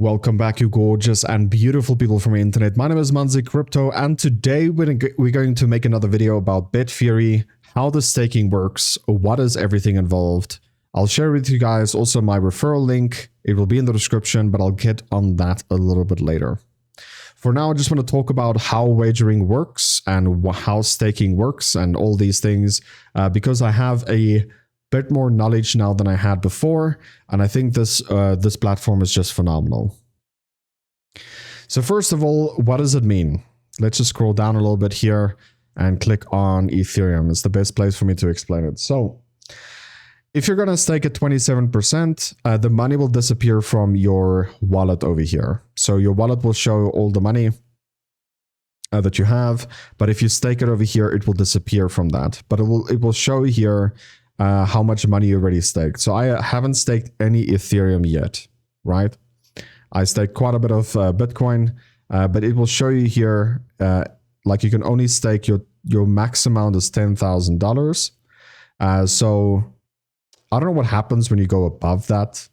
Welcome back, you gorgeous and beautiful people from the internet. My name is Manzi Crypto, and today we're going to make another video about BETFURY, how the staking works, what is everything involved. I'll share with you guys also my referral link. It will be in the description, but I'll get on that a little bit later. For now, I just want to talk about how wagering works and how staking works and all these things, because I have a bit more knowledge now than I had before, and I think this platform is just phenomenal. So first of all, what does it mean? Let's just scroll down a little bit here and click on Ethereum. It's the best place for me to explain it. So if you're going to stake at 27%, the money will disappear from your wallet over here. So your wallet will show all the money that you have, but if you stake it over here, it will disappear from that. But it will show here how much money you already staked. So I haven't staked any Ethereum yet, right? I staked quite a bit of Bitcoin, but it will show you here, like you can only stake your max amount is $10,000. So I don't know what happens when you go above that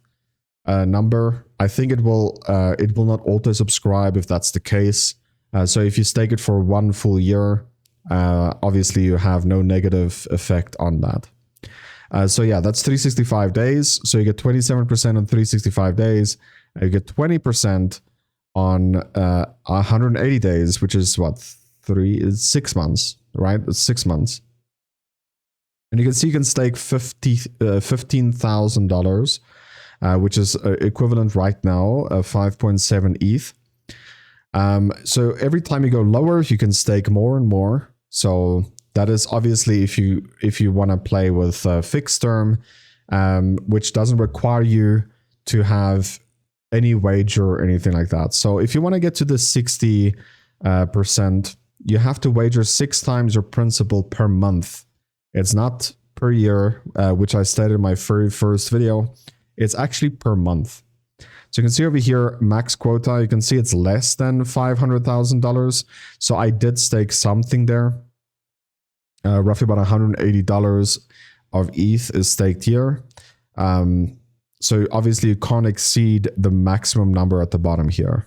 number. I think it will not auto subscribe if that's the case. So if you stake it for 1 full year, obviously you have no negative effect on that. So yeah, that's 365 days. So you get 27% on 365 days. You get 20% on 180 days, which is what, 6 months, right? It's 6 months. And you can see you can stake $15,000, which is equivalent right now of 5.7 ETH. So every time you go lower, you can stake more and more. So that is obviously if you want to play with fixed term, which doesn't require you to have any wager or anything like that. So if you want to get to the 60%, you have to wager 6 times your principal per month. It's not per year, which I stated in my very first video. It's actually per month. So you can see over here, max quota, you can see it's less than $500,000. So I did stake something there. Roughly about $180 of ETH is staked here. So obviously you can't exceed the maximum number at the bottom here.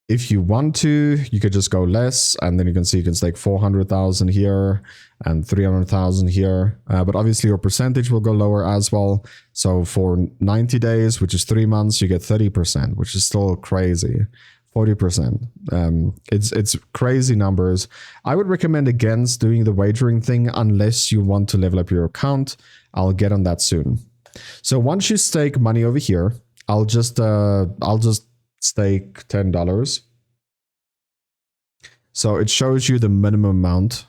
If you want to, you could just go less, and then you can see you can stake 400,000 here and 300,000 here. But obviously your percentage will go lower as well. So for 90 days, which is 3 months, you get 30%, which is still crazy. 40%. It's crazy numbers. I would recommend against doing the wagering thing unless you want to level up your account. I'll get on that soon. So once you stake money over here, I'll just stake $10. So it shows you the minimum amount,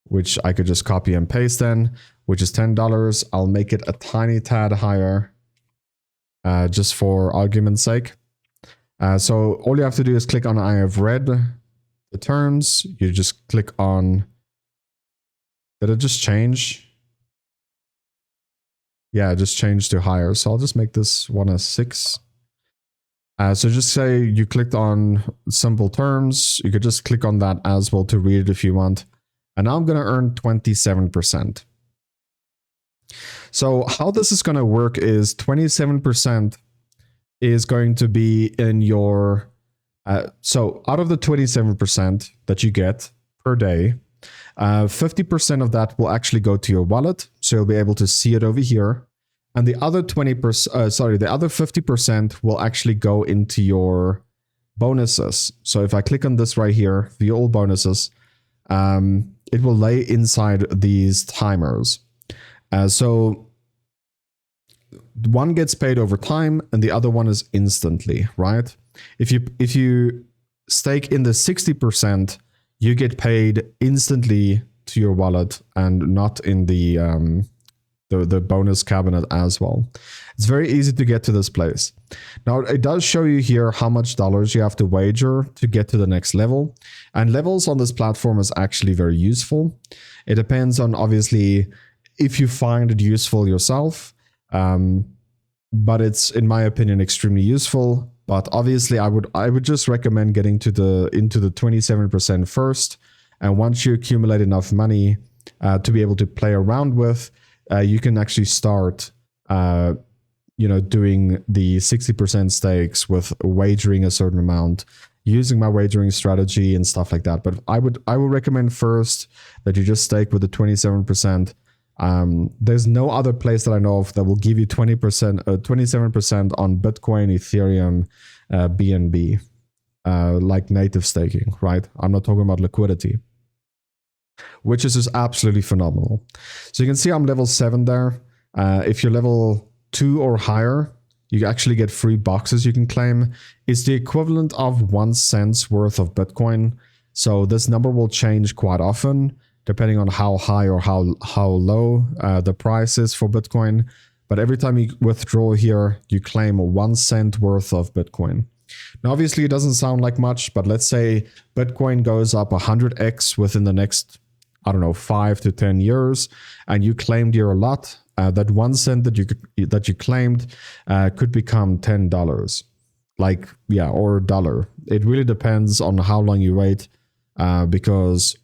which I could just copy and paste then, which is $10. I'll make it a tiny tad higher. Just for argument's sake. So all you have to do is click on I have read the terms. You just click on, did it just change? Yeah, it just changed to higher. So I'll just make this one a 6. So just say you clicked on simple terms. You could just click on that as well to read it if you want. And now I'm going to earn 27%. So how this is going to work is 27% is going to be in your, so out of the 27% that you get per day, 50% of that will actually go to your wallet. So you'll be able to see it over here. And the other 20%, the other 50% will actually go into your bonuses. So if I click on this right here, the all bonuses, it will lay inside these timers. So one gets paid over time and the other one is instantly, right? If you stake in the 60%, you get paid instantly to your wallet and not in the bonus cabinet as well. It's very easy to get to this place. Now it does show you here how much dollars you have to wager to get to the next level. And levels on this platform is actually very useful. It depends on obviously if you find it useful yourself, but it's, in my opinion, extremely useful. But obviously, I would just recommend getting into the 27% first, and once you accumulate enough money to be able to play around with, you can actually start doing the 60% stakes with wagering a certain amount, using my wagering strategy and stuff like that. But I would recommend first that you just stake with the 27%. There's no other place that I know of that will give you 27% on Bitcoin, Ethereum, BNB, like native staking, right? I'm not talking about liquidity, which is just absolutely phenomenal. So you can see I'm level 7 there. If you're level 2 or higher, you actually get free boxes you can claim. It's the equivalent of 1 cent's worth of Bitcoin. So this number will change quite often, depending on how high or how low the price is for Bitcoin. But every time you withdraw here, you claim 1 cent worth of Bitcoin. Now, obviously, it doesn't sound like much, but let's say Bitcoin goes up 100x within the next, 5 to 10 years, and you claimed your lot. That 1 cent that you claimed could become $10, or $1. It really depends on how long you wait, because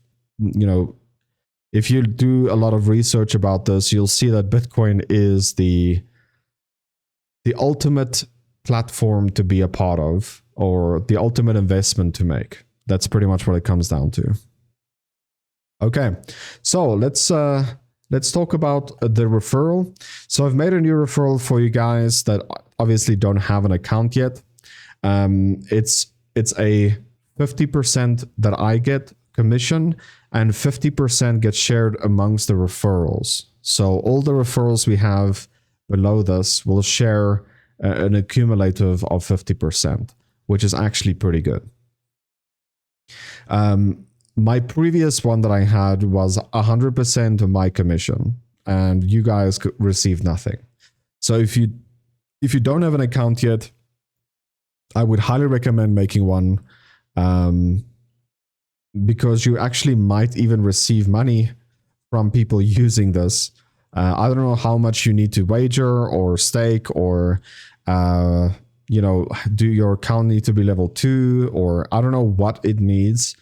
if you do a lot of research about this, you'll see that Bitcoin is the ultimate platform to be a part of, or the ultimate investment to make. That's pretty much what it comes down to. Okay, so let's talk about the referral. So I've made a new referral for you guys that obviously don't have an account yet. It's a 50% that I get commission, and 50% gets shared amongst the referrals. So all the referrals we have below this will share an accumulative of 50%, which is actually pretty good. My previous one that I had was 100% of my commission, and you guys could receive nothing. So if you don't have an account yet, I would highly recommend making one, because you actually might even receive money from people using this. I don't know how much you need to wager or stake, or do your account need to be level 2, or I don't know what it needs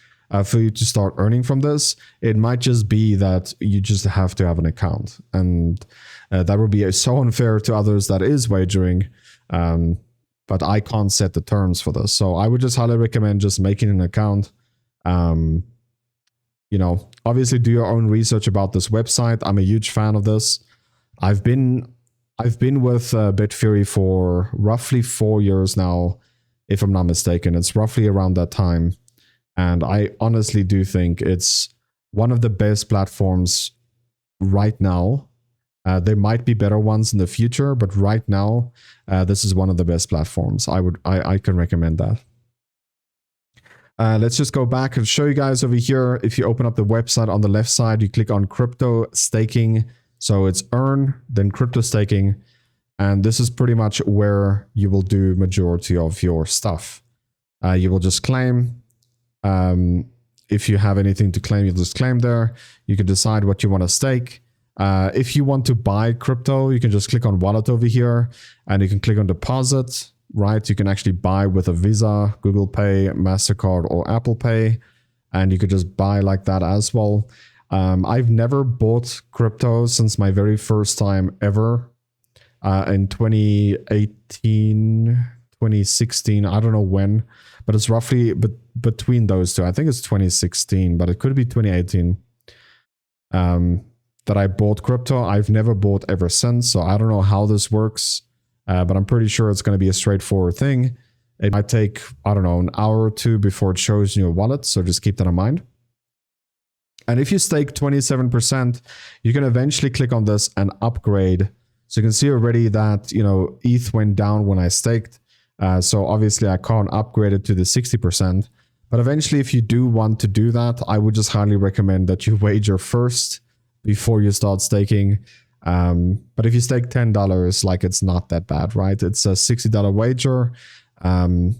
for you to start earning from this. It might just be that you just have to have an account, and that would be so unfair to others that is wagering, but I can't set the terms for this. So I would just highly recommend just making an account. Obviously do your own research about this website. I'm a huge fan of this. I've been with BETFURY for roughly 4 years now, if I'm not mistaken. It's roughly around that time. And I honestly do think it's one of the best platforms right now. There might be better ones in the future, but right now, this is one of the best platforms. I can recommend that. Let's just go back and show you guys over here. If you open up the website on the left side, you click on crypto staking. So it's earn, then crypto staking. And this is pretty much where you will do majority of your stuff. You will just claim. If you have anything to claim, you'll just claim there. You can decide what you want to stake. If you want to buy crypto, you can just click on wallet over here, and you can click on deposit, right? You can actually buy with a Visa, Google Pay, MasterCard, or Apple Pay, and you could just buy like that as well. I've never bought crypto since my very first time ever in 2018, 2016. I don't know when, but it's roughly between those two. I think it's 2016, but it could be 2018 that I bought crypto. I've never bought ever since, so I don't know how this works, but I'm pretty sure it's going to be a straightforward thing. It might take, I don't know, an hour or two before it shows in your wallet, so just keep that in mind. And if you stake 27%, you can eventually click on this and upgrade. So you can see already that, ETH went down when I staked. So obviously I can't upgrade it to the 60%. But eventually, if you do want to do that, I would just highly recommend that you wager first before you start staking. But if you stake $10, it's not that bad, right? It's a $60 wager. And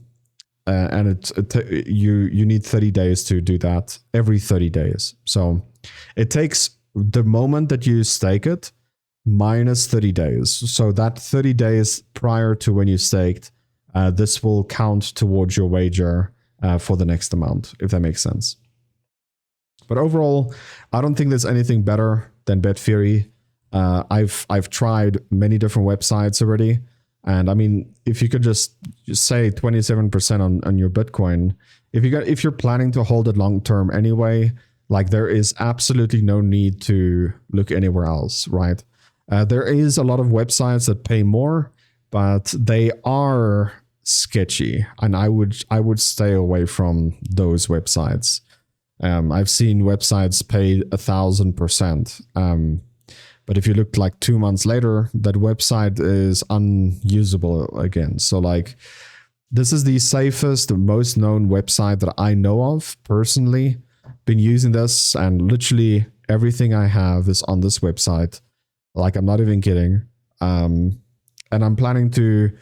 you need 30 days to do that, every 30 days. So it takes the moment that you stake it minus 30 days. So that 30 days prior to when you staked, this will count towards your wager for the next amount, if that makes sense. But overall, I don't think there's anything better than BETFURY. I've tried many different websites already, and I mean, if you could just say 27% on your Bitcoin, if you're planning to hold it long term anyway, like there is absolutely no need to look anywhere else, right? There is a lot of websites that pay more, but they are sketchy, and I would stay away from those websites. I've seen websites pay 1,000%. But if you look like 2 months later, that website is unusable again. So like, this is the safest, most known website that I know of personally. Been using this, and literally everything I have is on this website. Like, I'm not even kidding. And I'm planning to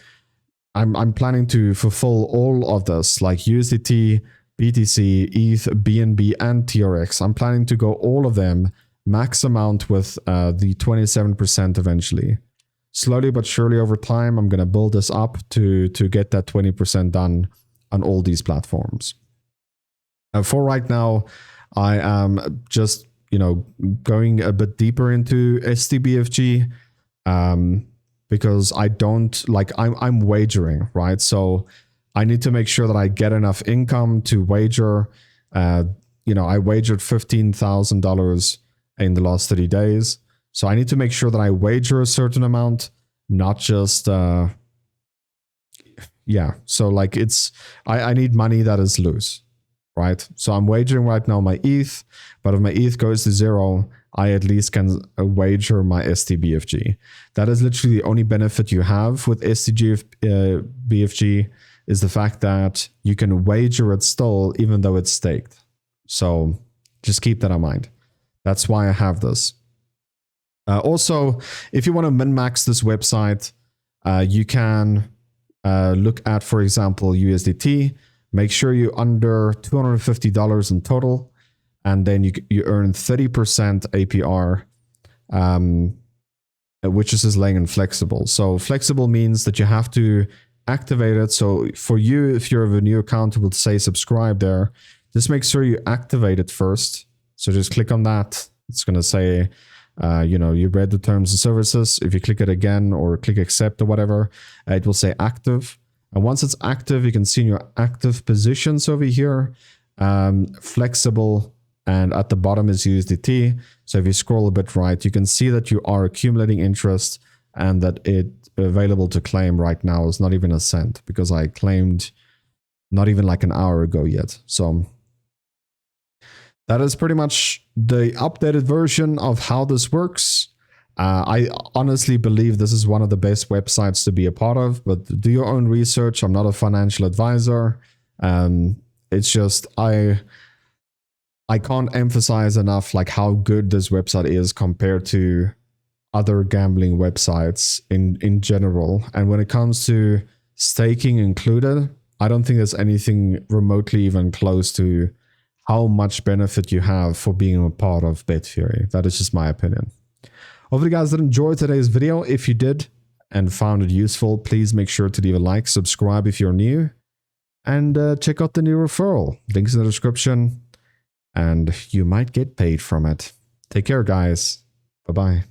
fulfill all of this, like USDT, BTC, ETH, BNB, and TRX. I'm planning to go all of them max amount with the 27% eventually. Slowly but surely over time, I'm going to build this up to get that 20% done on all these platforms. For right now, I am just, going a bit deeper into STBFG because I don't like, I'm wagering, right? So I need to make sure that I get enough income to wager. I wagered $15,000 in the last 30 days. So I need to make sure that I wager a certain amount, not just, So like I need money that is loose, right? So I'm wagering right now my ETH, but if my ETH goes to 0, I at least can wager my STBFG. That is literally the only benefit you have with STBFG is the fact that you can wager it still, even though it's staked. So just keep that in mind. That's why I have this. Also, if you want to min-max this website, you can look at, for example, USDT. Make sure you're under $250 in total, and then you earn 30% APR, which is laying in flexible. So flexible means that you have to activate it. So for you, if you have a new account, it will say subscribe there. Just make sure you activate it first. So just click on that. It's going to say, you read the terms and services. If you click it again or click accept or whatever, it will say active. And once it's active, you can see in your active positions over here, flexible, and at the bottom is USDT. So if you scroll a bit right, you can see that you are accumulating interest and that it's available to claim right now is not even a cent, because I claimed not even like an hour ago yet. So that is pretty much the updated version of how this works. I honestly believe this is one of the best websites to be a part of, but do your own research. I'm not a financial advisor. It's just, I can't emphasize enough like how good this website is compared to other gambling websites in general. And when it comes to staking included, I don't think there's anything remotely even close to how much benefit you have for being a part of BETFURY. That is just my opinion. Hopefully you guys did enjoy today's video. If you did and found it useful, please make sure to leave a like, subscribe if you're new, and check out the new referral. Links in the description, and you might get paid from it. Take care, guys. Bye-bye.